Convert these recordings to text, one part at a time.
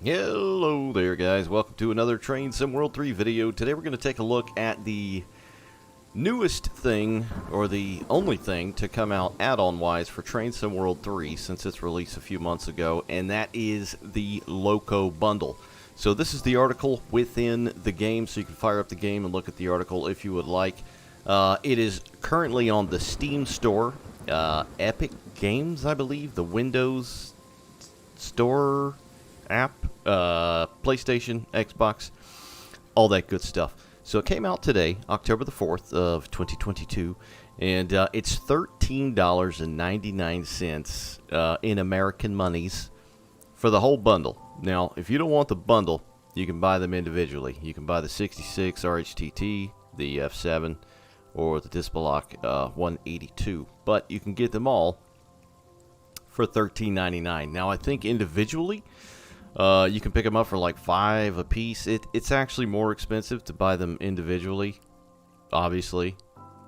Hello there guys, welcome to another Train Sim World 3 video. Today we're going to take a look at the newest thing, or the only thing to come out add-on wise for Train Sim World 3 since its release a few months ago, and that is the Loco Bundle. So this is the article within the game, so you can fire up the game and look at the article if you would like. It is currently on the Steam store, Epic Games I believe, the Windows Store app, PlayStation, Xbox, all that good stuff. So it came out today, October the 4th of 2022, and it's $13.99 in American monies for the whole bundle. Now, if you don't want the bundle, you can buy them individually. You can buy the 66 RHTT, the F7, or the Dispolok 182, but you can get them all for $13.99. Now, I think individually, you can pick them up for like $5 a piece. It's actually more expensive to buy them individually, obviously.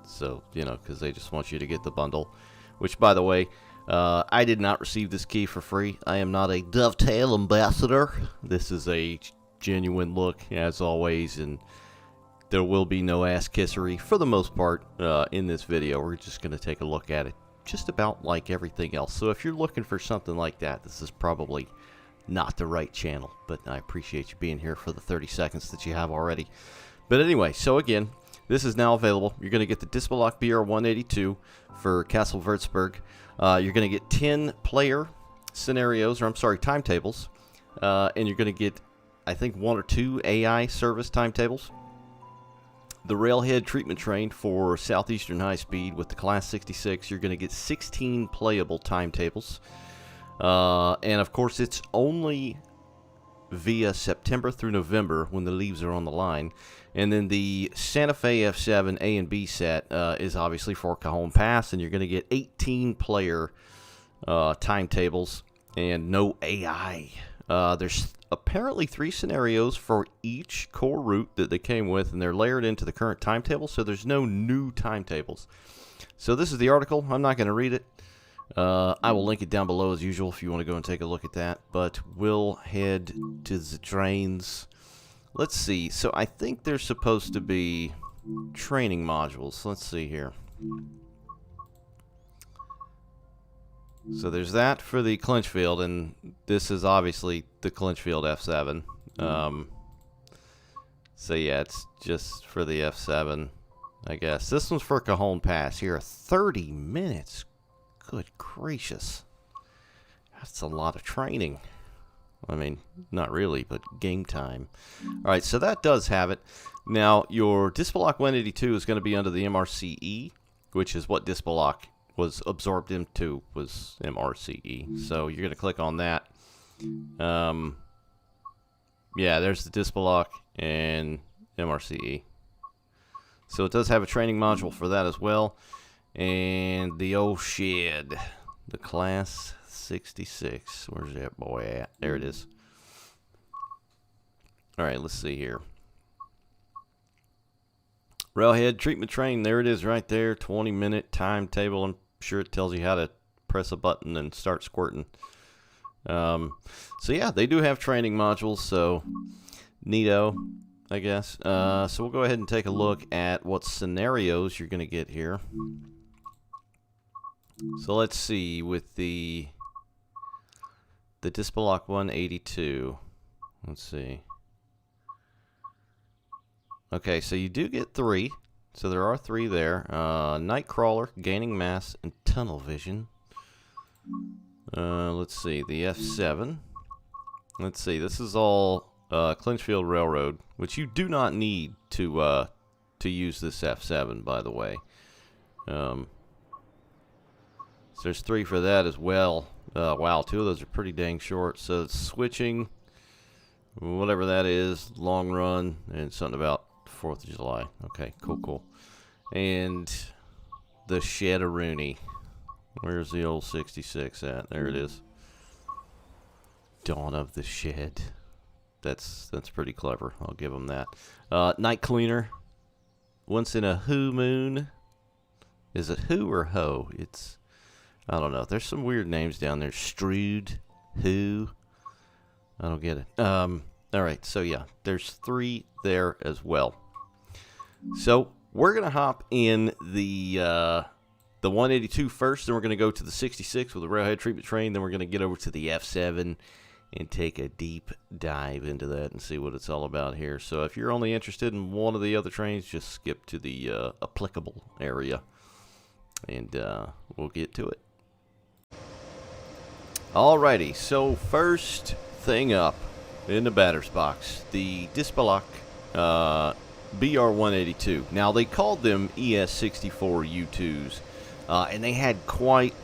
So, you know, because they just want you to get the bundle. Which, by the way, I did not receive this key for free. I am not a Dovetail ambassador. This is a genuine look, as always, and there will be no ass-kissery for the most part in this video. We're just going to take a look at it just about like everything else. So if you're looking for something like that, this is probably not the right channel, but I appreciate you being here for the 30 seconds that you have already. But anyway, so again, this is now available. You're going to get the Dispolok BR182 for Castle Würzburg. You're going to get 10 player scenarios, or I'm sorry, timetables, and you're going to get, I think, 1 or 2 AI service timetables. The Railhead treatment train for Southeastern High Speed with the Class 66, you're going to get 16 playable timetables. And of course, it's only via September through November when the leaves are on the line. And then the Santa Fe F7 A and B set is obviously for Cajon Pass, and you're going to get 18 player timetables and no AI. There's apparently 3 scenarios for each core route that they came with, and they're layered into the current timetable, so there's no new timetables. So this is the article. I'm not going to read it. I will link it down below as usual if you want to go and take a look at that. But we'll head to the trains. Let's see. So I think there's supposed to be training modules. Let's see here. So there's that for the Clinchfield, and this is obviously the Clinchfield F7. So yeah, it's just for the F7, I guess. This one's for Cajon Pass here. 30 minutes. Good gracious. That's a lot of training. I mean, not really, but game time. Alright, so that does have it. Now, your Dispolok 182 is going to be under the MRCE, which is what Dispolok was absorbed into, was MRCE. So you're going to click on that. Yeah, there's the Dispolok and MRCE. So it does have a training module for that as well. And the old shed, the Class 66. Where's that boy at? There it is. Alright, let's see here. Railhead treatment train, there it is right there. 20-minute timetable. I'm sure it tells you how to press a button and start squirting. So yeah, they do have training modules, so neato, I guess. So we'll go ahead and take a look at what scenarios you're going to get here. So let's see, with the Dispolok 182, let's see. Okay, so you do get 3, so there are 3 there. Nightcrawler, gaining mass, and tunnel vision. Let's see, the F7. Let's see, this is all Clinchfield Railroad, which you do not need to use this F7, by the way. So there's 3 for that as well. Wow, 2 of those are pretty dang short. So it's switching, whatever that is, long run, and something about 4th of July. Okay, cool. And the Shedderoonie. Where's the old 66 at? There it is. Dawn of the Shed. That's pretty clever. I'll give them that. Night Cleaner. Once in a Who moon. Is it Who or Ho? It's, I don't know. There's some weird names down there. Strood, Who. I don't get it. Alright, so yeah, there's 3 there as well. So, we're going to hop in the 182 first, then we're going to go to the 66 with the Railhead treatment train, then we're going to get over to the F7 and take a deep dive into that and see what it's all about here. So if you're only interested in one of the other trains, just skip to the applicable area, and we'll get to it. Alrighty, so first thing up in the batter's box, the Dispolok BR182. Now, they called them ES64 U2s, and they had quite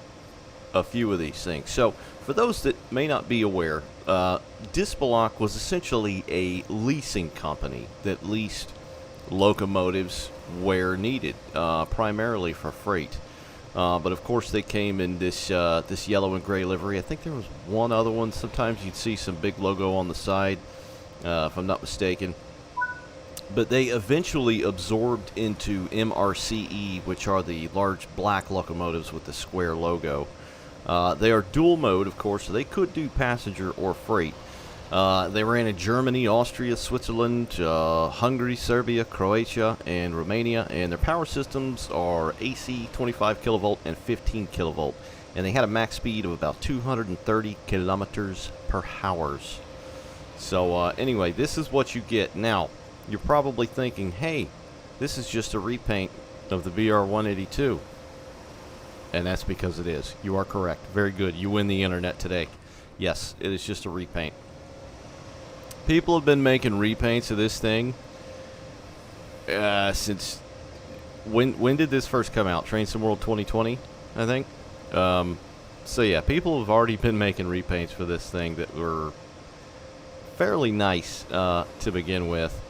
a few of these things. So, for those that may not be aware, Dispolok was essentially a leasing company that leased locomotives where needed, primarily for freight. But of course, they came in this yellow and gray livery. I think there was one other one. Sometimes you'd see some big logo on the side, if I'm not mistaken. But they eventually absorbed into MRCE, which are the large black locomotives with the square logo. They are dual mode, of course, so they could do passenger or freight. They ran in Germany, Austria, Switzerland, Hungary, Serbia, Croatia, and Romania, and their power systems are AC 25 kilovolt and 15 kilovolt, and they had a max speed of about 230 kilometers per hour. So anyway, this is what you get. Now, you're probably thinking, hey, this is just a repaint of the BR182. And that's because it is. You are correct. Very good. You win the internet today. Yes, it is just a repaint. People have been making repaints of this thing since... When did this first come out? Train Sim World 2020, I think? So yeah, people have already been making repaints for this thing that were fairly nice to begin with.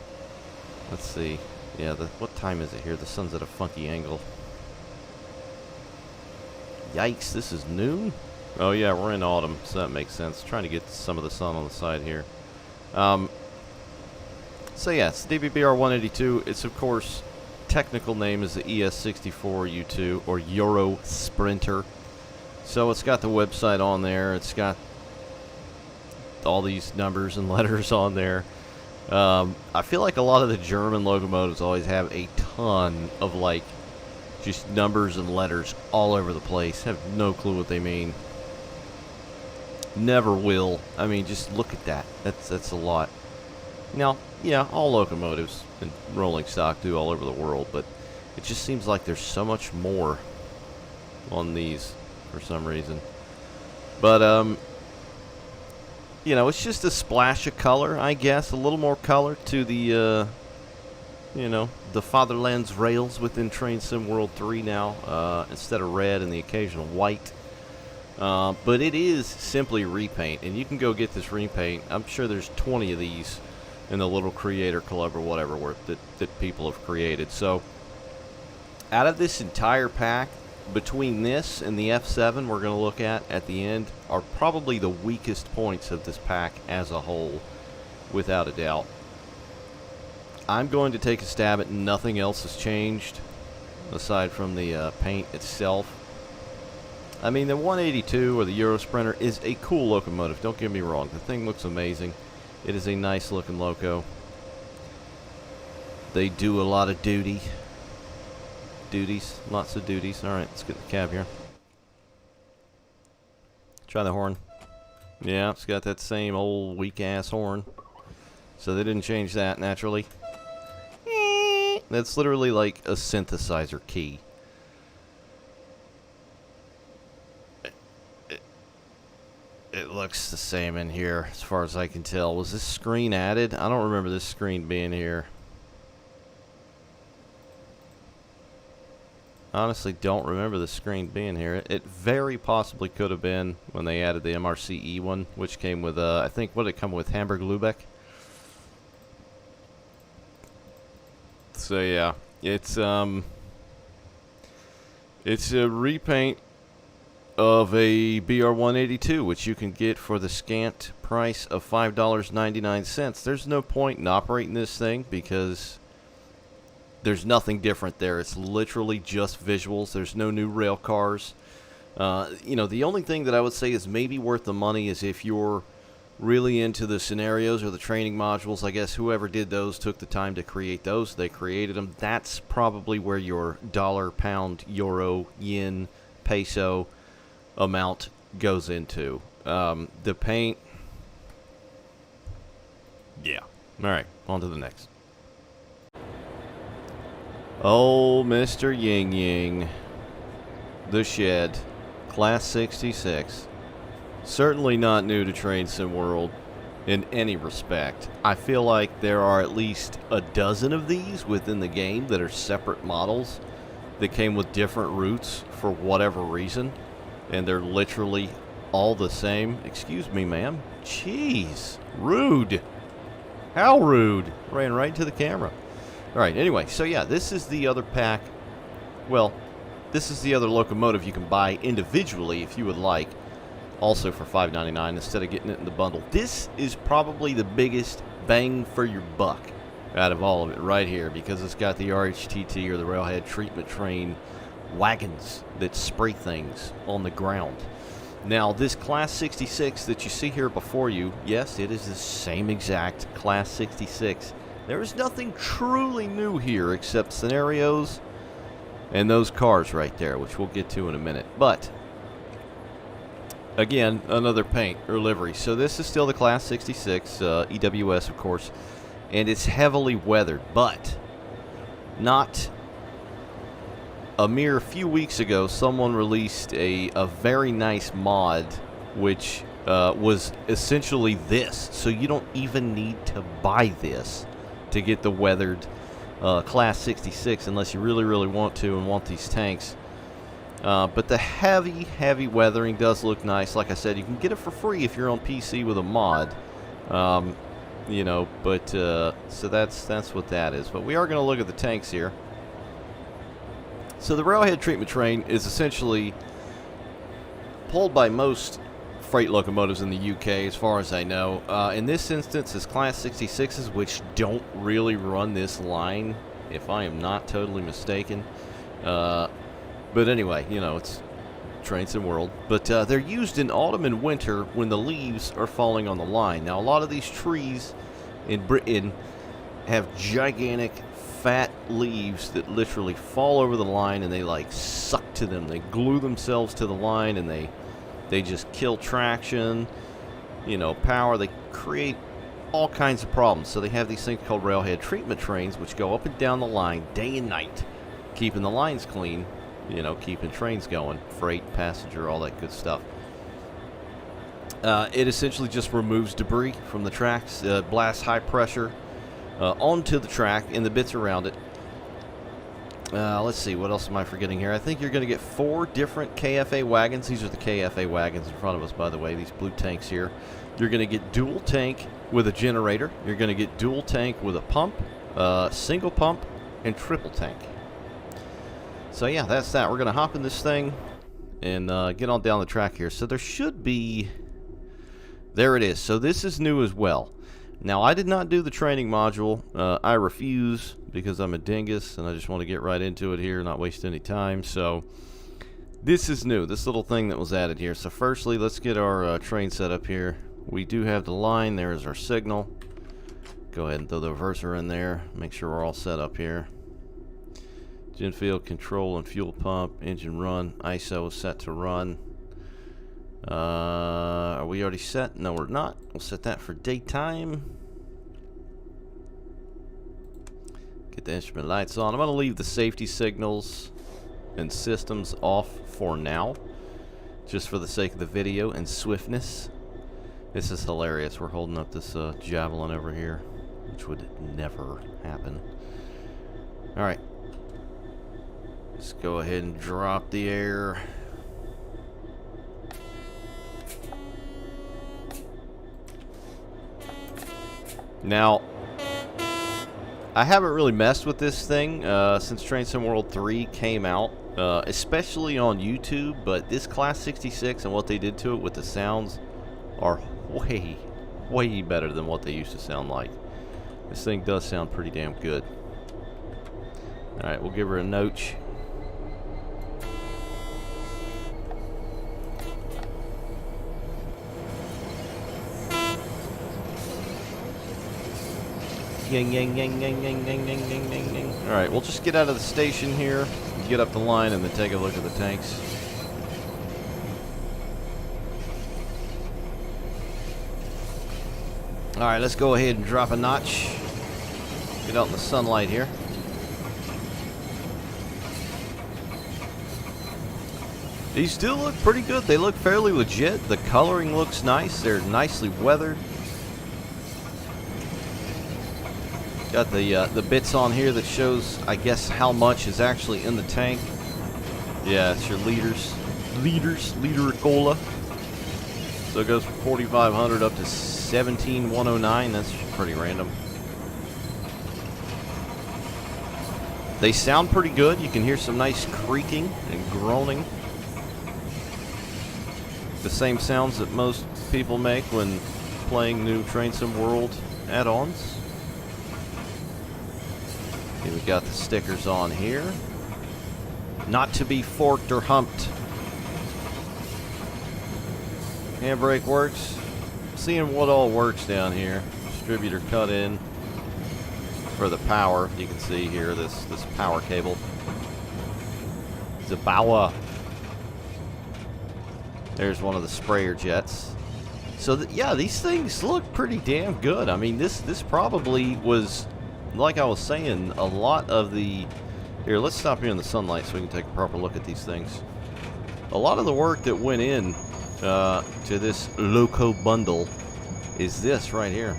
Let's see. Yeah, what time is it here? The sun's at a funky angle. Yikes, this is noon? Oh yeah, we're in autumn, so that makes sense. Trying to get some of the sun on the side here. So yeah, it's the DBBR182. It's, of course, technical name is the ES64 U2, or Euro Sprinter. So it's got the website on there. It's got all these numbers and letters on there. I feel like a lot of the German locomotives always have a ton of, like, just numbers and letters all over the place. Have no clue what they mean. Never will. I mean, just look at that. That's a lot. Now, yeah, all locomotives and rolling stock do all over the world, but it just seems like there's so much more on these for some reason. But, you know, it's just a splash of color, I guess. A little more color to the, you know, the Fatherland's rails within Train Sim World 3 now, instead of red and the occasional white. But it is simply repaint, and you can go get this repaint. I'm sure there's 20 of these in the little creator club or whatever that people have created. So, out of this entire pack, between this and the F7 we're going to look at the end, are probably the weakest points of this pack as a whole, without a doubt. I'm going to take a stab at nothing else has changed, aside from the paint itself. I mean, the 182 or the Euro Sprinter is a cool locomotive, don't get me wrong. The thing looks amazing. It is a nice looking loco. They do a lot of duties, lots of duties. Alright, let's get the cab here. Try the horn. Yeah, it's got that same old weak ass horn. So they didn't change that, naturally. That's literally like a synthesizer key. It looks the same in here, as far as I can tell. Was this screen added? I don't remember this screen being here. Honestly, don't remember the screen being here. It very possibly could have been when they added the MRCE one, which came with, I think, what did it come with? Hamburg Lübeck? So, yeah. It's a repaint of a BR182, which you can get for the scant price of $5.99. There's no point in operating this thing because there's nothing different there. It's literally just visuals. There's no new rail cars. You know, the only thing that I would say is maybe worth the money is if you're really into the scenarios or the training modules. I guess whoever did those took the time to create those. They created them. That's probably where your dollar, pound, euro, yen, peso amount goes into. The paint. Yeah. All right. On to the next. Oh, Mr. Ying Ying. The Shed. Class 66. Certainly not new to Train Sim World in any respect. I feel like there are at least a dozen of these within the game that are separate models that came with different routes for whatever reason. And they're literally all the same. Excuse me, ma'am. Jeez. Rude. How rude. Ran right into the camera. Alright, anyway, so yeah, this is the other pack. Well, this is the other locomotive you can buy individually if you would like. Also for $5.99 instead of getting it in the bundle. This is probably the biggest bang for your buck out of all of it right here, because it's got the RHTT or the Railhead treatment train wagons that spray things on the ground. Now, this Class 66 that you see here before you, yes, it is the same exact Class 66. There is nothing truly new here except scenarios and those cars right there, which we'll get to in a minute. But, again, another paint or livery. So this is still the Class 66, EWS, of course, and it's heavily weathered, but not... A mere few weeks ago, someone released a very nice mod, which was essentially this. So you don't even need to buy this to get the weathered Class 66 unless you really, really want to and want these tanks. But the heavy weathering does look nice. Like I said, you can get it for free if you're on PC with a mod. You know, but so that's what that is. But we are going to look at the tanks here. So the Railhead treatment train is essentially pulled by most freight locomotives in the UK, as far as I know. In this instance, it's Class 66s, which don't really run this line, if I am not totally mistaken. But anyway, you know, it's Train Sim World. But they're used in autumn and winter when the leaves are falling on the line. Now, a lot of these trees in Britain have gigantic fat leaves that literally fall over the line, and they like suck to them. They glue themselves to the line, and they just kill traction, you know, power. They create all kinds of problems. So they have these things called Railhead treatment trains, which go up and down the line day and night, keeping the lines clean, you know, keeping trains going, freight, passenger, all that good stuff. It essentially just removes debris from the tracks, blasts high pressure onto the track and the bits around it. Let's see, what else am I forgetting here? I think you're going to get 4 different KFA wagons. These are the KFA wagons in front of us, by the way, these blue tanks here. You're going to get dual tank with a generator. You're going to get dual tank with a pump, single pump, and triple tank. So yeah, that's that. We're going to hop in this thing and get on down the track here. So there should be... There it is. So this is new as well. Now, I did not do the training module. I refuse because I'm a dingus and I just want to get right into it here, not waste any time. So, this is new, this little thing that was added here. So, firstly, let's get our train set up here. We do have the line. There is our signal. Go ahead and throw the reverser in there. Make sure we're all set up here. Gen field control and fuel pump. Engine run. ISO is set to run. Are we already set? No, we're not. We'll set that for daytime. Get the instrument lights on. I'm going to leave the safety signals and systems off for now, just for the sake of the video and swiftness. This is hilarious. We're holding up this javelin over here, which would never happen. Alright. Let's go ahead and drop the air. Now, I haven't really messed with this thing since Train Sim World 3 came out, especially on YouTube, but this Class 66 and what they did to it with the sounds are way better than what they used to sound like. This thing does sound pretty damn good. Alright, we'll give her a notch. Yang, yang, yang, yang, yang, yang, yang, yang, yang, yang. Alright, we'll just get out of the station here, get up the line, and then take a look at the tanks. Alright, let's go ahead and drop a notch. Get out in the sunlight here. These do look pretty good. They look fairly legit. The coloring looks nice. They're nicely weathered. Got the bits on here that shows, I guess, how much is actually in the tank. Yeah, it's your liters. Liter of cola. So it goes from 4,500 up to 17,109. That's pretty random. They sound pretty good. You can hear some nice creaking and groaning. The same sounds that most people make when playing new Train Sim World add-ons. Okay, we got the stickers on here. Not to be forked or humped. Handbrake works. Seeing what all works down here. Distributor cut in for the power. You can see here this power cable. The power. There's one of the sprayer jets. So yeah, these things look pretty damn good. I mean, this probably was, like I was saying, a lot of the... Here, let's stop here in the sunlight so we can take a proper look at these things. A lot of the work that went in to this Loco Bundle is this right here.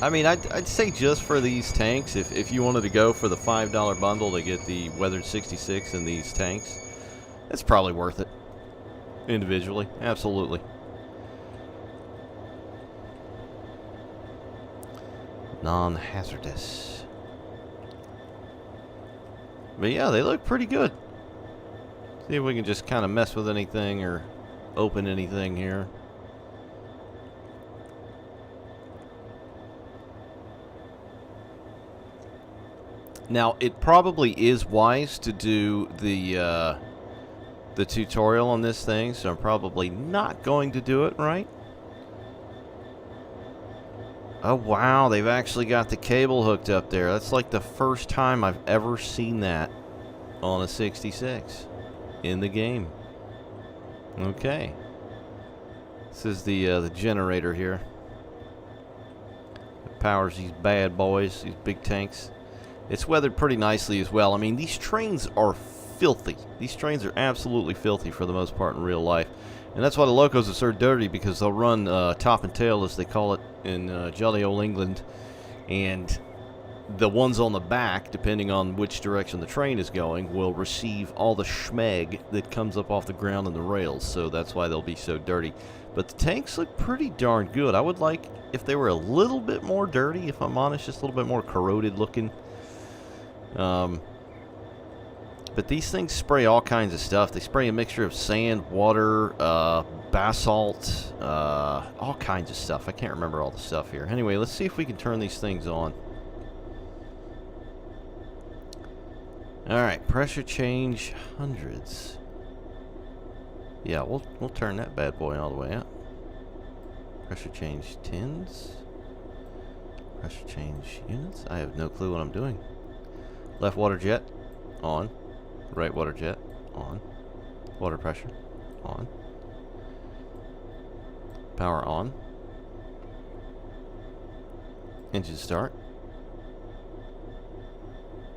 I mean, I'd say just for these tanks, if you wanted to go for the $5 bundle to get the weathered 66 and these tanks, it's probably worth it. Individually. Absolutely. Non-hazardous. But yeah, they look pretty good. See if we can just kind of mess with anything or open anything here. Now, it probably is wise to do the tutorial on this thing, so I'm probably not going to do it, right? Oh, wow, they've actually got the cable hooked up there. That's like the first time I've ever seen that on a 66 in the game. Okay. This is the generator here. It powers these bad boys, these big tanks. It's weathered pretty nicely as well. I mean, these trains are filthy. These trains are absolutely filthy for the most part in real life. And that's why the Locos are so dirty, because they'll run top and tail, as they call it in jolly old England. And the ones on the back, depending on which direction the train is going, will receive all the schmeg that comes up off the ground and the rails. So that's why they'll be so dirty. But the tanks look pretty darn good. I would like if they were a little bit more dirty, if I'm honest, just a little bit more corroded looking. But these things spray all kinds of stuff. They spray a mixture of sand, water, basalt, all kinds of stuff. I can't remember all the stuff here. Anyway, let's see if we can turn these things on. Alright, pressure change hundreds. Yeah, we'll turn that bad boy all the way up. Pressure change tens. Pressure change units. I have no clue what I'm doing. Left water jet, on. Right water jet, on. Water pressure, on. Power on. Engine start.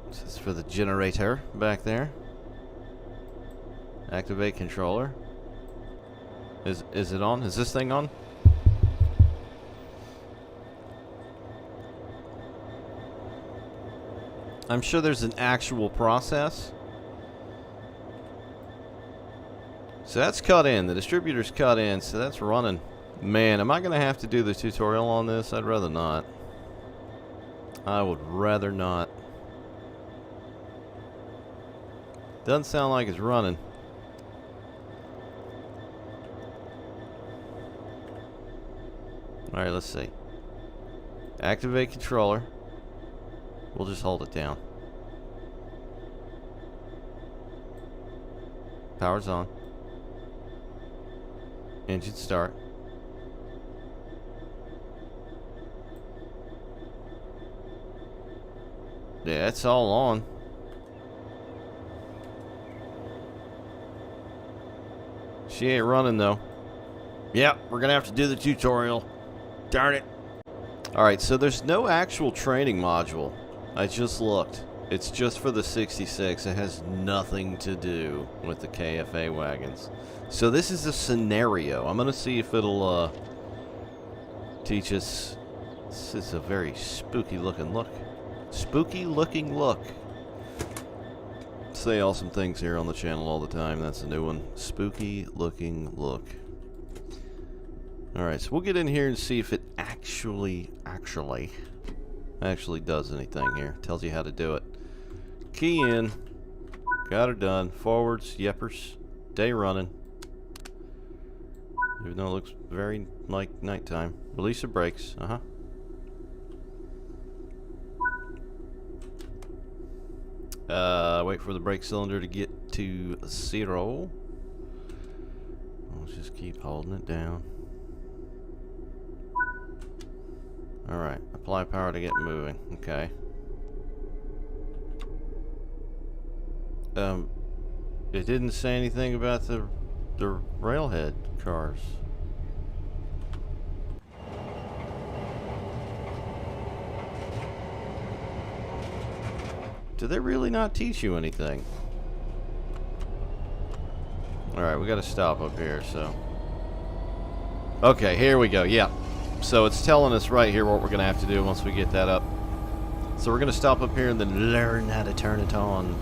This is for the generator back there. Activate controller. Is it on? Is this thing on? I'm sure there's an actual process. So that's cut in. The distributor's cut in, so that's running. Man, am I going to have to do the tutorial on this? I'd rather not. I would rather not. Doesn't sound like it's running. Alright, let's see. Activate controller. We'll just hold it down. Power's on. Engine start. Yeah, it's all on. She ain't running though. Yep, we're gonna have to do the tutorial. Darn it. Alright, so there's no actual training module. I just looked. It's just for the 66. It has nothing to do with the KFA wagons. So this is a scenario. I'm gonna see if it'll teach us. This is a very spooky looking look. Spooky looking look. Say awesome things here on the channel all the time. That's a new one. Spooky looking look. Alright, so we'll get in here and see if it actually does anything here. Tells you how to do it. Key in. Got her done. Forwards, yeppers. Day running. Even though it looks very like nighttime. Release the brakes. Wait for the brake cylinder to get to 0. Let's just keep holding it down. Alright, apply power to get moving. Okay. It didn't say anything about the Railhead cars. Do they really not teach you anything? Alright, we gotta stop up here, so. Okay, here we go, yeah. So it's telling us right here what we're gonna have to do once we get that up. So we're gonna stop up here and then learn how to turn it on.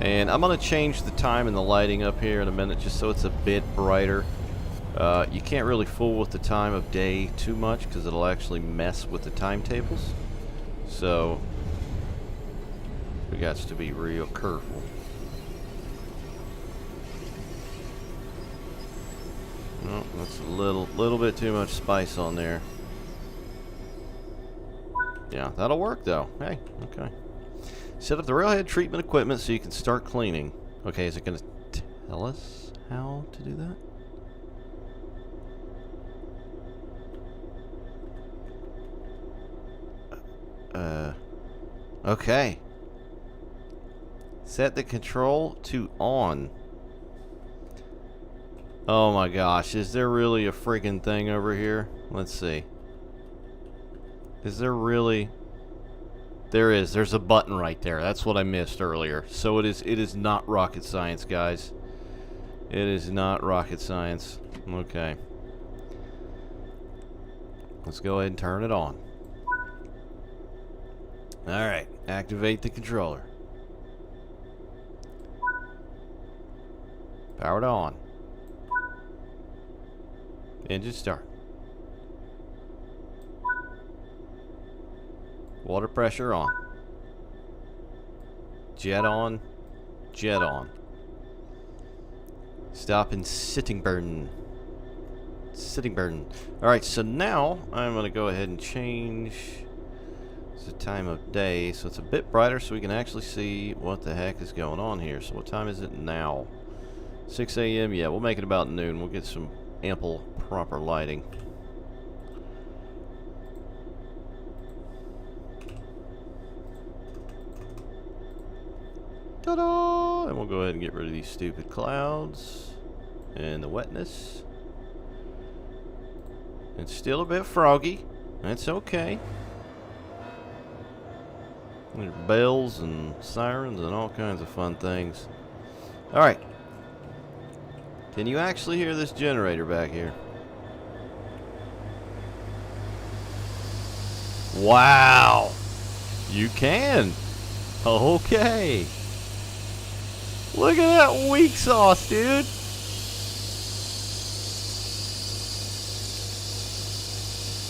And I'm gonna change the time and the lighting up here in a minute just so it's a bit brighter. You can't really fool with the time of day too much because it'll actually mess with the timetables. So we got to be real careful. Oh, that's a little bit too much spice on there. Yeah, that'll work though. Hey, okay. Set up the Railhead treatment equipment so you can start cleaning. Okay, is it going to tell us how to do that? Okay. Set the control to on. Oh my gosh, is there really a freaking thing over here? Let's see. Is there really? There is. There's a button right there. That's what I missed earlier. So it is not rocket science, guys. It is not rocket science. Okay. Let's go ahead and turn it on. Alright, activate the controller. Powered on. Engine start. Water pressure on. Jet on. Jet on. Stop in sitting burn. Sitting burn. Alright, so now I'm going to go ahead and change the time of day so it's a bit brighter so we can actually see what the heck is going on here. So what time is it now? 6 a.m. Yeah, we'll make it about noon. We'll get some ample proper lighting. Ta-da! And we'll go ahead and get rid of these stupid clouds and the wetness. It's still a bit froggy. That's okay. There's bells and sirens and all kinds of fun things. Alright. Can you actually hear this generator back here? Wow! You can! Okay! Look at that weak sauce, dude!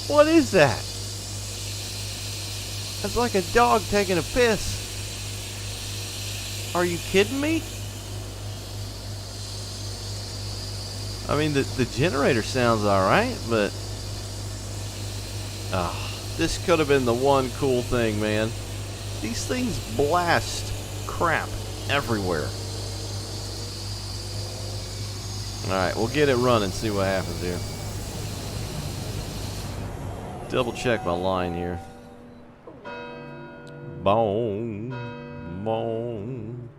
What is that? That's like a dog taking a piss. Are you kidding me? I mean, the generator sounds alright, but this could have been the one cool thing, man. These things blast crap everywhere. Alright, we'll get it running, see what happens here. Double check my line here. Boom. Boom.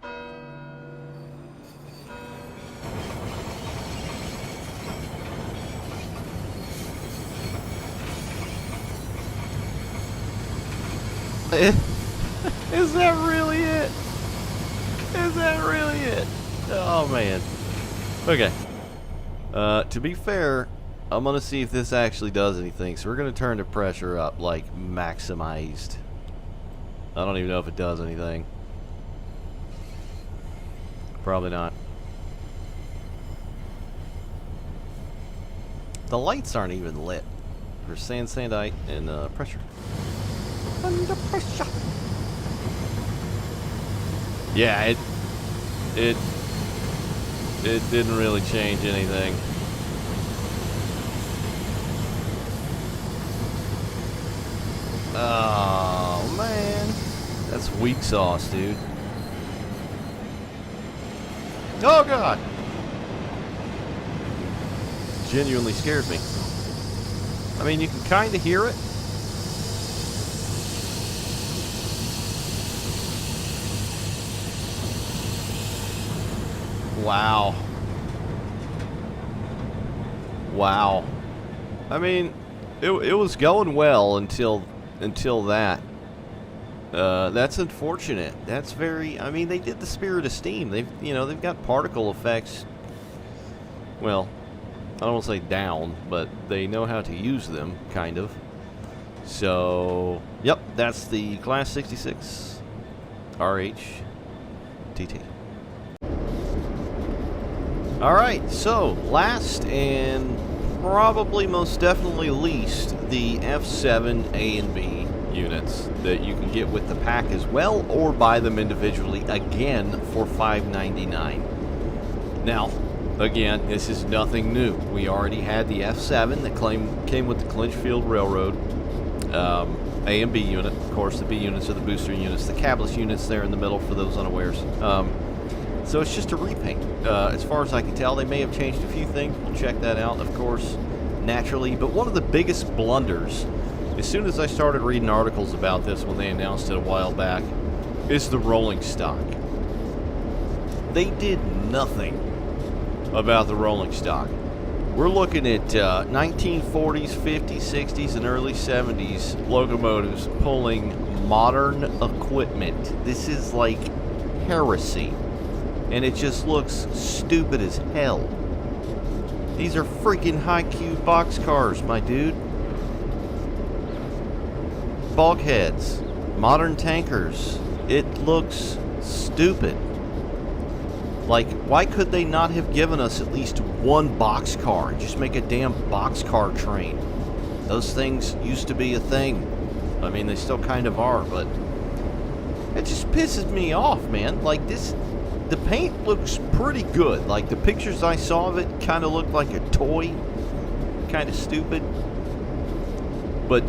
Is that really it? Is that really it? Oh, man. Okay. To be fair, I'm going to see if this actually does anything. So we're going to turn the pressure up, like, maximized. I don't even know if it does anything. Probably not. The lights aren't even lit for sandite and pressure. Under pressure. Yeah, it didn't really change anything. Oh man, that's weak sauce, dude. Oh god, genuinely scared me. I mean, you can kind of hear it. Wow. Wow. I mean, it was going well until that. That's unfortunate. That's very. I mean, they did the Spirit of Steam. They've got particle effects. Well, I don't want to say down, but they know how to use them, kind of. So, yep, that's the Class 66 RHTT. Alright, so last and probably most definitely least, the F7 A and B units that you can get with the pack as well, or buy them individually again for $5.99. Now, again, this is nothing new. We already had the F7 that came with the Clinchfield Railroad A and B unit. Of course, the B units are the booster units, the cabless units there in the middle for those unawares. So it's just a repaint. As far as I can tell, they may have changed a few things. We'll check that out, of course, naturally. But one of the biggest blunders, as soon as I started reading articles about this when they announced it a while back, is the rolling stock. They did nothing about the rolling stock. We're looking at 1940s, 50s, 60s, and early 70s locomotives pulling modern equipment. This is like heresy. And it just looks stupid as hell. These are freaking high-Q boxcars, my dude. Bulkheads, modern tankers. It looks stupid. Like, why could they not have given us at least one boxcar and just make a damn boxcar train? Those things used to be a thing. I mean, they still kind of are, but it just pisses me off, man. Like, this. The paint looks pretty good. Like, the pictures I saw of it kind of looked like a toy. Kind of stupid. But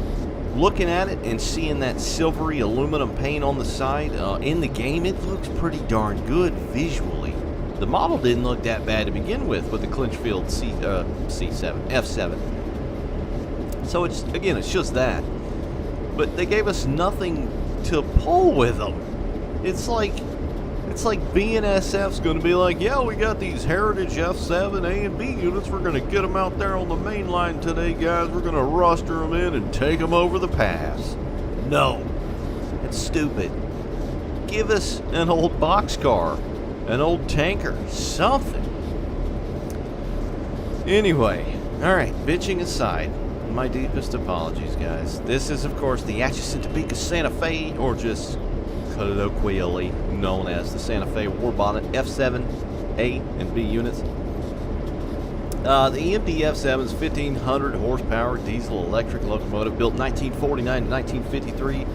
looking at it and seeing that silvery aluminum paint on the side, in the game, it looks pretty darn good visually. The model didn't look that bad to begin with the Clinchfield F7. So it's just that. But they gave us nothing to pull with them. It's like BNSF's going to be like, yeah, we got these Heritage F7 A and B units. We're going to get them out there on the main line today, guys. We're going to roster them in and take them over the pass. No. It's stupid. Give us an old boxcar, an old tanker, something. Anyway, alright, bitching aside, my deepest apologies, guys. This is, of course, the Atchison Topeka Santa Fe, or just colloquially known as the Santa Fe Warbonnet F7 A and B units. The EMD F7 is 1,500 horsepower diesel electric locomotive built 1949 to 1953.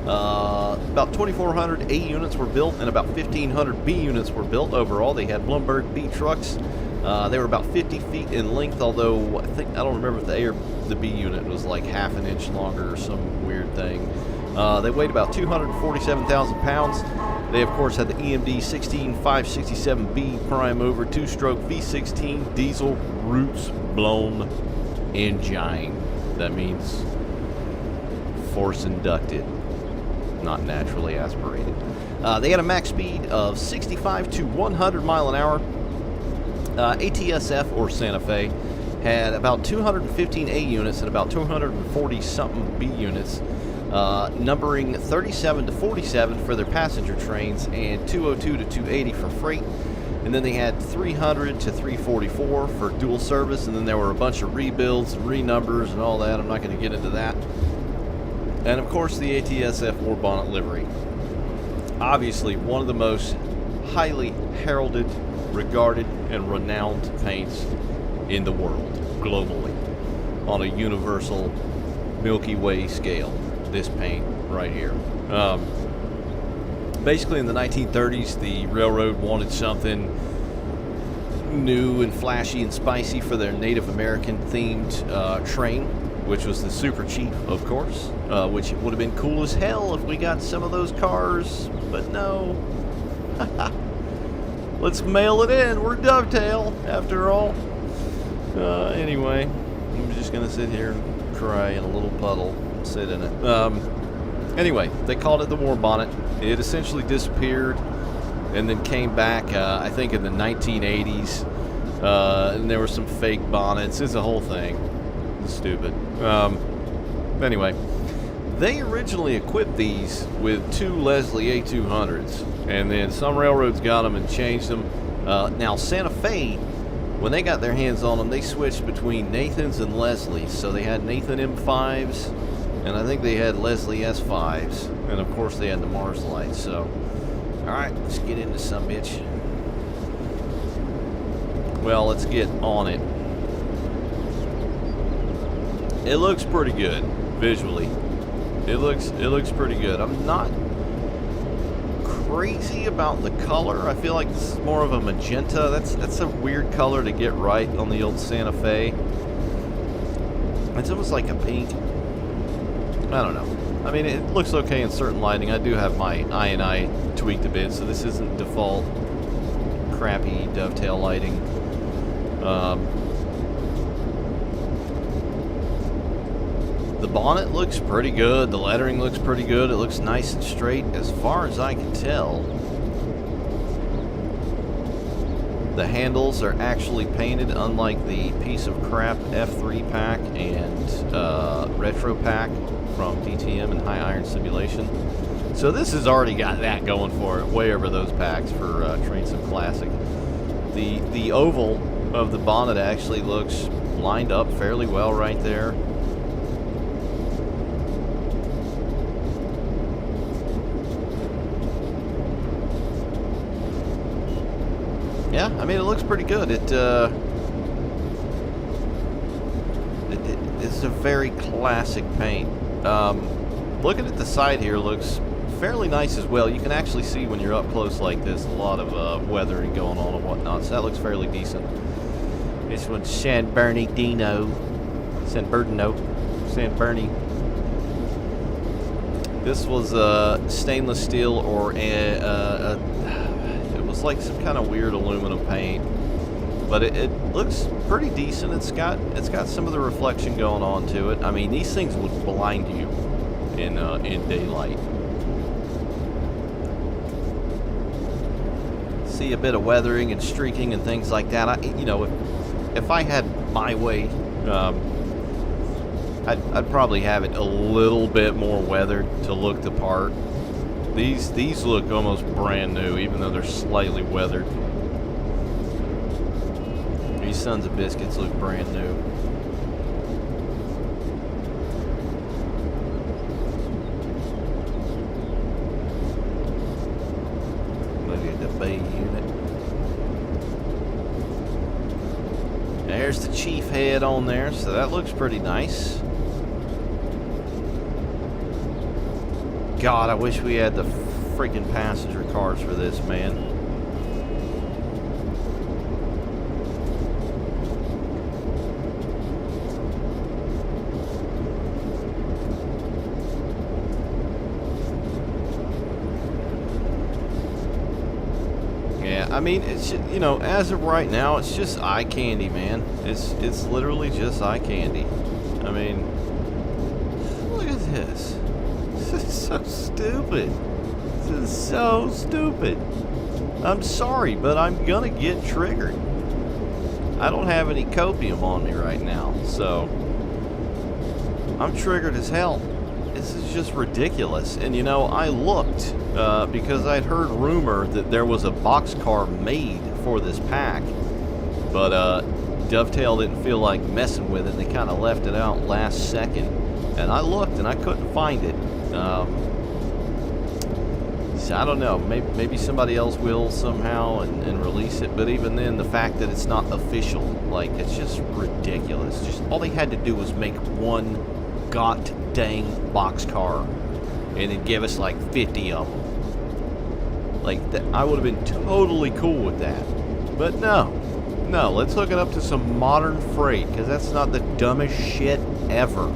About 2,400 A units were built and about 1,500 B units were built overall. They had Bloomberg B trucks. They were about 50 feet in length, although I don't remember if the A or the B unit was like half an inch longer or some weird thing. They weighed about 247,000 pounds. They, of course, had the EMD 16567B prime mover, two-stroke V16 diesel roots blown engine. That means force inducted. not naturally aspirated. They had a max speed of 65 to 100 mile an hour. ATSF, or Santa Fe, had about 215 A units and about 240 something B units, numbering 37 to 47 for their passenger trains and 202 to 280 for freight. And then they had 300 to 344 for dual service, and then there were a bunch of rebuilds and renumbers and all that. I'm not going to get into that. And of course the Ats F4 Bonnet Livery. Obviously one of the most highly heralded, regarded, and renowned paints in the world, globally, on a universal Milky Way scale. This paint right here. Basically in the 1930s, the railroad wanted something new and flashy and spicy for their Native American themed train, which was the Super Chief, of course, which would have been cool as hell if we got some of those cars, but no. Let's mail it in. We're Dovetail, after all. Anyway, I'm just going to sit here and cry in a little puddle, sit in it. Anyway, they called it the Warbonnet. It essentially disappeared and then came back, I think, in the 1980s. And there were some fake bonnets. It's a whole thing. It's stupid. Anyway, they originally equipped these with 2 Leslie A200s. And then some railroads got them and changed them. Now, Santa Fe, when they got their hands on them, they switched between Nathans and Leslies. So they had Nathan M5s, and I think they had Leslie S5s, and of course they had the Mars lights. So, alright, let's get into some bitch. Well, let's get on it. It looks pretty good, visually. It looks pretty good. I'm not crazy about the color. I feel like this is more of a magenta. That's a weird color to get right on the old Santa Fe. It's almost like a pink. I don't know. I mean, it looks okay in certain lighting. I do have my I&I tweaked a bit, so this isn't default crappy dovetail lighting. The bonnet looks pretty good. The lettering looks pretty good. It looks nice and straight as far as I can tell. The handles are actually painted, unlike the piece of crap F3 pack and retro pack from DTM and High Iron Simulation. So this has already got that going for it, way over those packs for Train Sim Classic. The oval of the bonnet actually looks lined up fairly well right there. Yeah, I mean, it looks pretty good. It's a very classic paint. Looking at the side here looks fairly nice as well. You can actually see when you're up close like this, a lot of weathering going on and whatnot, so that looks fairly decent. This one's San Bernardino. San Bernie. This was stainless steel, or it was like some kind of weird aluminum paint, but it looks pretty decent. It's got some of the reflection going on to it. I mean, these things would blind you in daylight. See a bit of weathering and streaking and things like that. You know, if I had my way, I'd probably have it a little bit more weathered to look the part. These look almost brand new, even though they're slightly weathered. These sons of biscuits look brand new. Look at the bay unit. There's the chief head on there, so that looks pretty nice. God, I wish we had the freaking passenger cars for this, man. Yeah, I mean, it's, you know, as of right now, it's just eye candy, man. It's literally just eye candy. I mean, look at this. This is so stupid. This is so stupid. I'm sorry, but I'm gonna get triggered. I don't have any copium on me right now, so I'm triggered as hell. This is just ridiculous. And you know, I looked because I'd heard rumor that there was a boxcar made for this pack, but Dovetail didn't feel like messing with it. They kind of left it out last second, and I looked and I couldn't find it. So I don't know, maybe somebody else will somehow and release it, but even then, the fact that it's not official, like, it's just ridiculous. Just all they had to do was make one dang boxcar and then give us like 50 of them. Like, I would have been totally cool with that. But no, let's hook it up to some modern freight, because that's not the dumbest shit ever.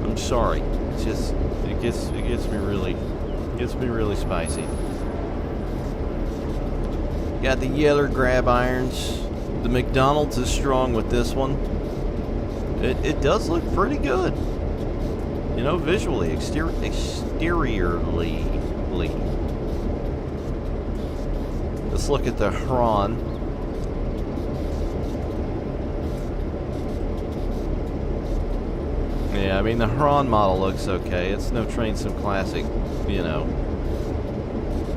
I'm sorry. It's just, it gets me really spicy. Got the Yeller grab irons. The McDonald's is strong with this one. It does look pretty good. You know, visually, exteriorly. Let's look at the Huron. Yeah, I mean, the Huron model looks okay. It's no Train Sim Classic, you know,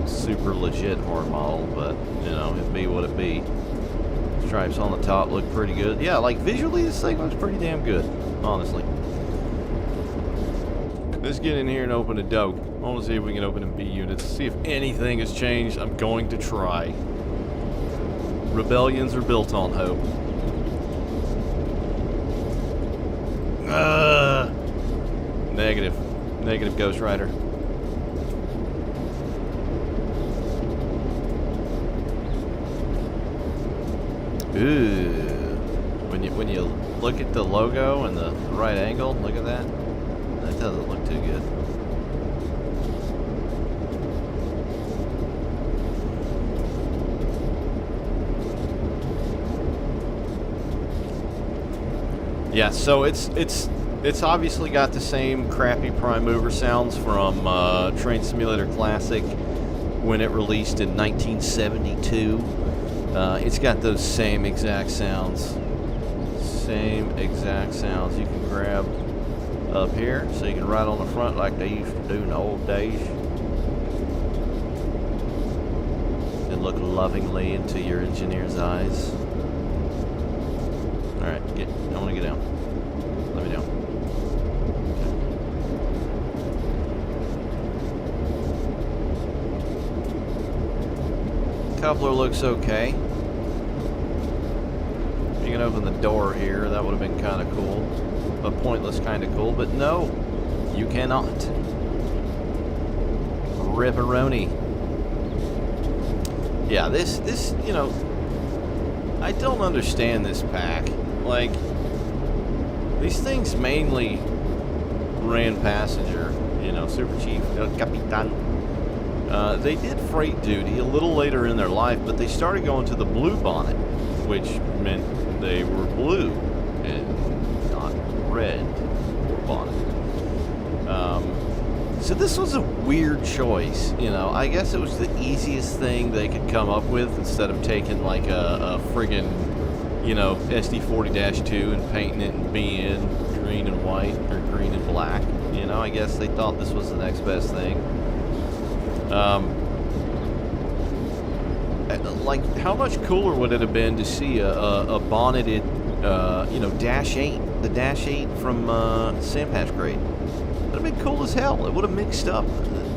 super legit Huron model, but, you know, it'd be what it be. Stripes on the top look pretty good. Yeah, like, visually, this thing looks pretty damn good, honestly. Let's get in here and open a dope. I want to see if we can open in B units, see if anything has changed. I'm going to try. Rebellions are built on hope. Negative Ghost Rider. Ooh. When you look at the logo and the right angle, look at that. That doesn't look too good. Yeah, so it's obviously got the same crappy prime mover sounds from Train Simulator Classic when it released in 1972. It's got those same exact sounds. Same exact sounds. You can grab up here so you can ride on the front like they used to do in the old days. And look lovingly into your engineer's eyes. Alright, I want to get down. Let me down. Coupler looks okay. You can open the door here. That would have been kind of cool. But pointless kind of cool. But no, you cannot. Ripperoni. Yeah, this, you know, I don't understand this pack. Like, these things mainly ran passenger, you know, Super Chief, El Capitan. They did freight duty a little later in their life, but they started going to the blue bonnet, which meant they were blue and not red bonnet. So this was a weird choice, you know. I guess it was the easiest thing they could come up with instead of taking like a friggin', you know, SD40-2 and painting it in BN green and white or green and black. You know, I guess they thought this was the next best thing. Like, how much cooler would it have been to see a bonneted, you know, Dash 8, the Dash 8 from Sampatch Grade? That would have been cool as hell. It would have mixed up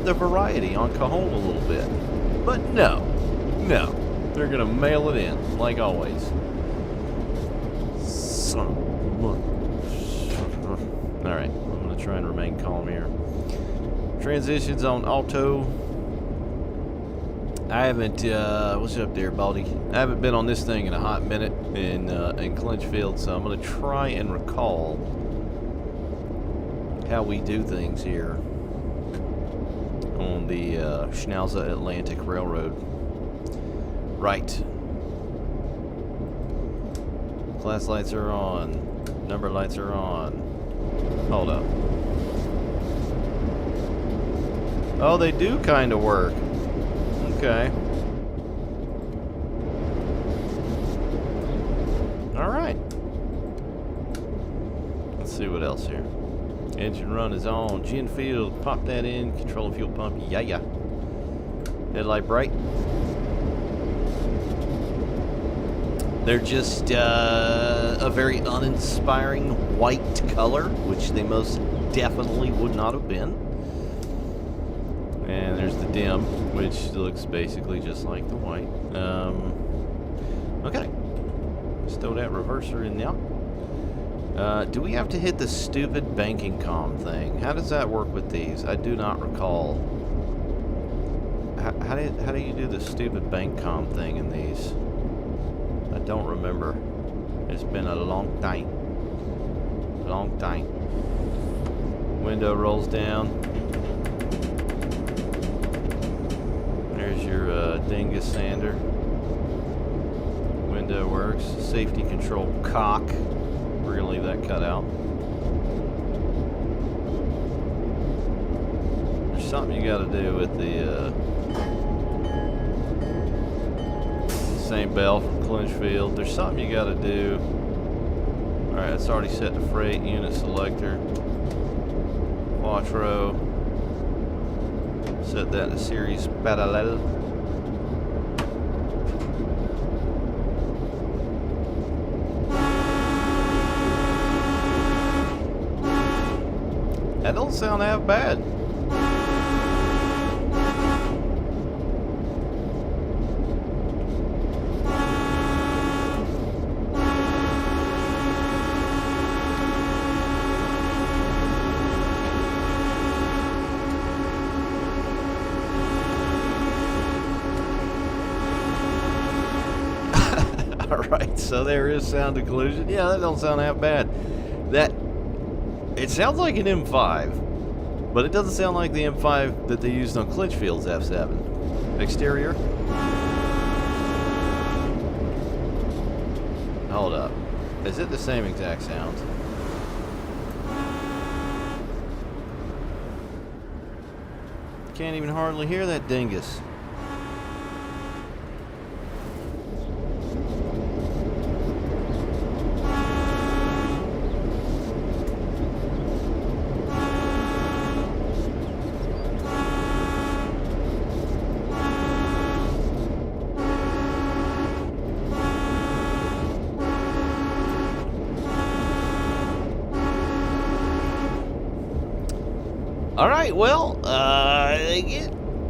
the variety on Cajon a little bit. But no, they're gonna mail it in like always. Son of a... All right, I'm gonna try and remain calm here. Transitions on auto. I haven't, what's up there, Baldy? I haven't been on this thing in a hot minute in Clinchfield, so I'm going to try and recall how we do things here on the Schnauza Atlantic Railroad. Right. Class lights are on. Number lights are on. Hold up. Oh, they do kind of work. Okay. Alright. Let's see what else here. Engine run is on. Gin field. Pop that in. Control the fuel pump. Yeah. Headlight bright. They're just a very uninspiring white color, which they most definitely would not have been. And there's the dim, which looks basically just like the white. Okay. Let's throw that reverser in now. Do we have to hit the stupid banking comm thing? How does that work with these? I do not recall. How do you do the stupid bank comm thing in these? I don't remember. It's been a long time. Long time. Window rolls down. There's your dingus sander. Window works. Safety control cock. We're gonna leave that cut out. There's something you gotta do with the same bell from Clinchfield. There's something you gotta do. Alright, it's already set to freight. Unit selector. Quattro. Set that to series parallel. That don't sound half bad. Alright, so there is sound occlusion. Yeah, that don't sound half bad. It sounds like an M5, but it doesn't sound like the M5 that they used on Clinchfield's F7. Exterior. Hold up. Is it the same exact sound? Can't even hardly hear that dingus. Alright, well,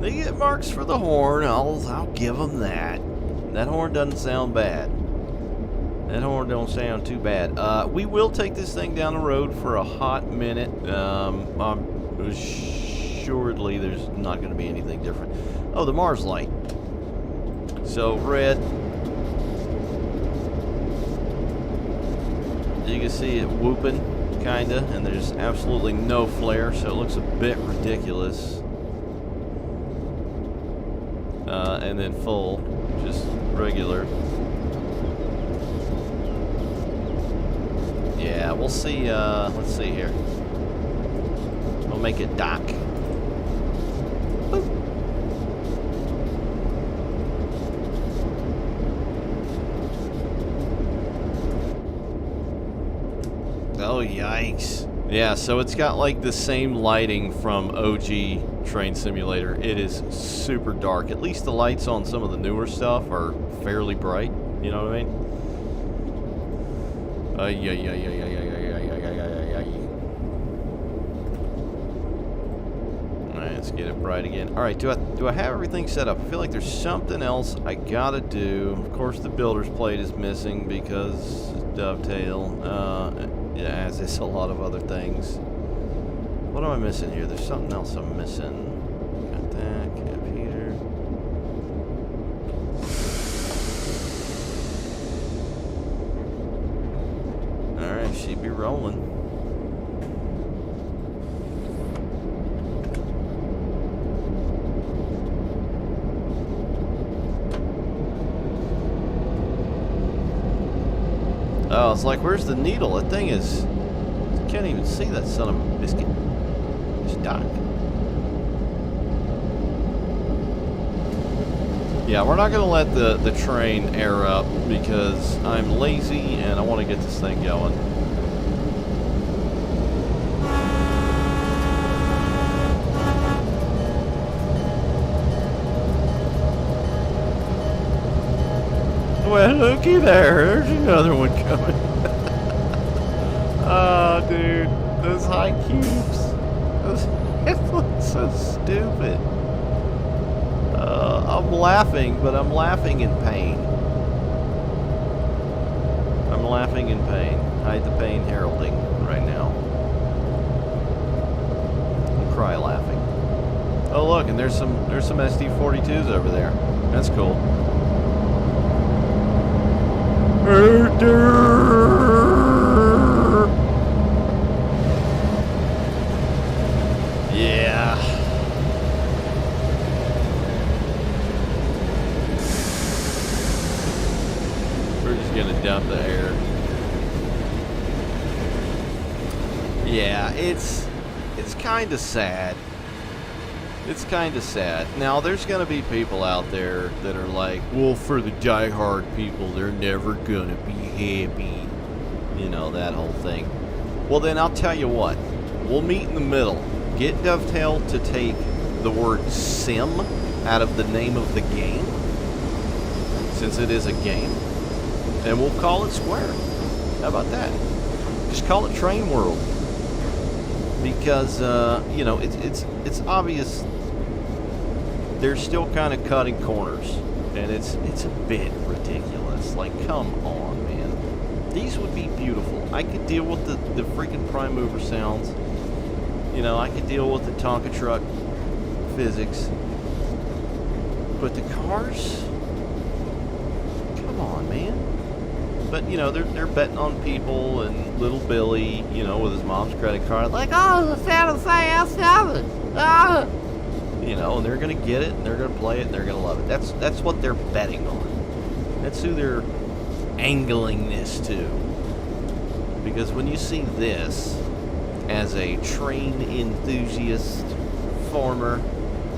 they get marks for the horn. I'll give them that. That horn doesn't sound bad. That horn don't sound too bad. We will take this thing down the road for a hot minute. Assuredly, there's not going to be anything different. Oh, the Mars light. So, red. You can see it whooping. Kinda, and there's absolutely no flare, so it looks a bit ridiculous. And then full, just regular. Yeah, we'll see. Let's see here. We'll make it dock. Boop. Oh, yikes. Yeah, so it's got like the same lighting from OG Train Simulator. It is super dark. At least the lights on some of the newer stuff are fairly bright. You know what I mean? Alright, let's get it bright again. Alright, do I have everything set up? I feel like there's something else I gotta do. Of course, the builder's plate is missing because dovetail. Yeah, as is a lot of other things. What am I missing here? There's something else I'm missing. Got that, cap heater. Alright, she be rolling. Oh, it's like, where's the needle? That thing is... Can't even see that son of a biscuit. It's dark. Yeah, we're not going to let the train air up because I'm lazy and I want to get this thing going. Well, looky there. There's another one coming. Oh, dude. Those high cubes. It looks so stupid. I'm laughing, but I'm laughing in pain. I'm laughing in pain. Hide the pain heralding right now. I'm cry laughing. Oh look, and there's some SD42s over there. That's cool. Yeah. We're just gonna dump the air. Yeah, it's kind of sad. It's kind of sad. Now, there's going to be people out there that are like, well, for the diehard people, they're never going to be happy. You know, that whole thing. Well, then I'll tell you what. We'll meet in the middle. Get Dovetail to take the word sim out of the name of the game, since it is a game, and we'll call it Square. How about that? Just call it Train World. Because, you know, it's obvious they're still kind of cutting corners, and it's a bit ridiculous. Like, come on, man. These would be beautiful. I could deal with the freaking prime mover sounds. You know, I could deal with the Tonka truck physics. But the cars? Come on, man. But, you know, they're betting on people, and little Billy, you know, with his mom's credit card, like, oh, the San Jose S7. Ah! You know, and they're going to get it, and they're going to play it, and they're going to love it. That's what they're betting on. That's who they're angling this to. Because when you see this, as a train enthusiast, former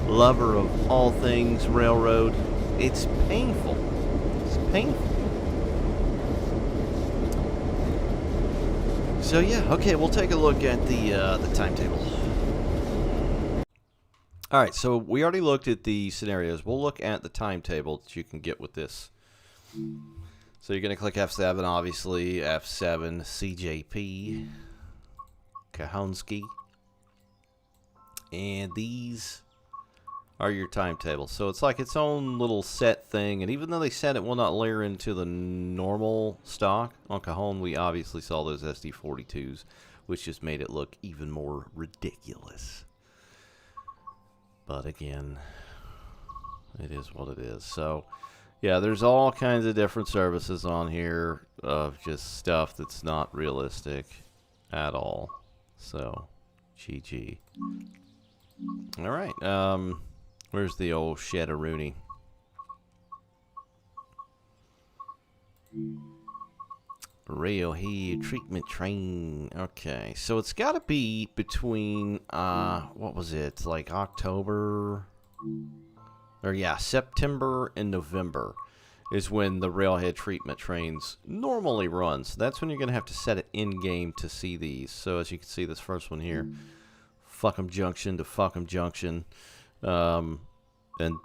lover of all things railroad, it's painful. It's painful. So yeah, okay, we'll take a look at the timetable. All right, so we already looked at the scenarios. We'll look at the timetable that you can get with this. So you're going to click F7, obviously, F7, CJP, Kahonsky, and these are your timetables. So it's like its own little set thing, and even though they said it will not layer into the normal stock, on Cajon we obviously saw those SD42s, which just made it look even more ridiculous. But again, it is what it is. So yeah, there's all kinds of different services on here of just stuff that's not realistic at all. So GG. All right, where's the old Shedda-Rooney? Railhead treatment train. Okay, so it's got to be between, what was it? Like October? Or yeah, September and November is when the Railhead treatment trains normally run. So that's when you're going to have to set it in-game to see these. So as you can see, this first one here, Fuckum Junction to Fuckum Junction. And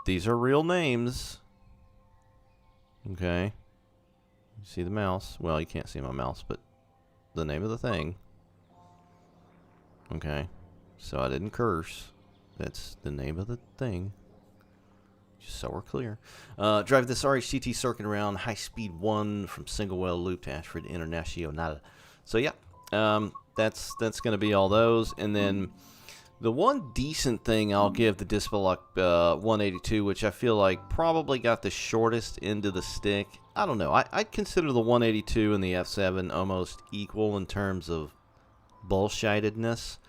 these are real names. Okay. You see the mouse? Well, you can't see my mouse, but the name of the thing. Okay. So I didn't curse. That's the name of the thing. Just so we're clear. Drive this RHTT circuit around high speed 1 from single well loop to Ashford International. So yeah, that's going to be all those. And then the one decent thing I'll give the Dispolok 182, which I feel like probably got the shortest end of the stick. I don't know. I'd consider the 182 and the F7 almost equal in terms of bullshitedness.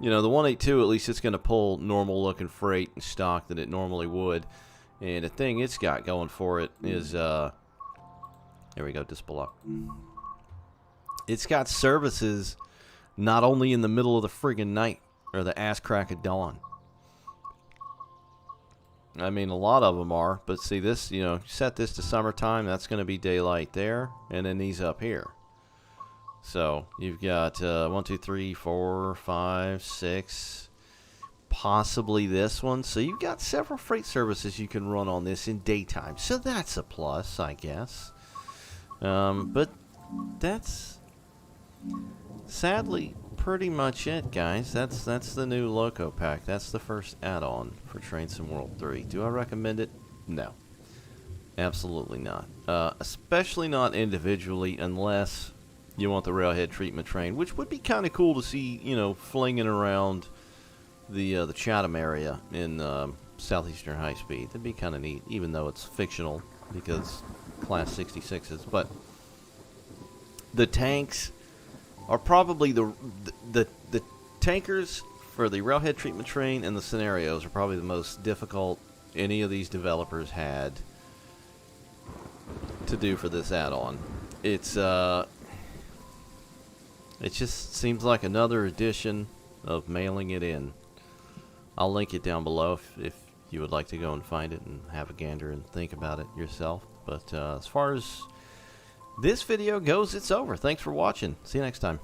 You know, the 182, at least it's going to pull normal looking freight and stock that it normally would. And the thing it's got going for it is, there we go, Dispolok. It's got services not only in the middle of the friggin' night, or the ass crack of dawn. I mean, a lot of them are, but see this, you know, set this to summertime, that's going to be daylight there, and then these up here. So you've got 1, 2, 3, 4, 5, 6, possibly this one. So you've got several freight services you can run on this in daytime. So that's a plus, I guess. But that's sadly pretty much it, guys. That's the new Loco pack. That's the first add-on for Train Sim World 3. Do I recommend it? No. Absolutely not. Especially not individually, unless you want the Railhead treatment train, which would be kind of cool to see, you know, flinging around the Chatham area in Southeastern High Speed. That'd be kind of neat, even though it's fictional because Class 66s. But the tanks are probably the tankers for the Railhead treatment train, and the scenarios are probably the most difficult any of these developers had to do for this add-on. It just seems like another edition of mailing it in. I'll link it down below if you would like to go and find it and have a gander and think about it yourself. But as far as this video goes, it's over. Thanks for watching. See you next time.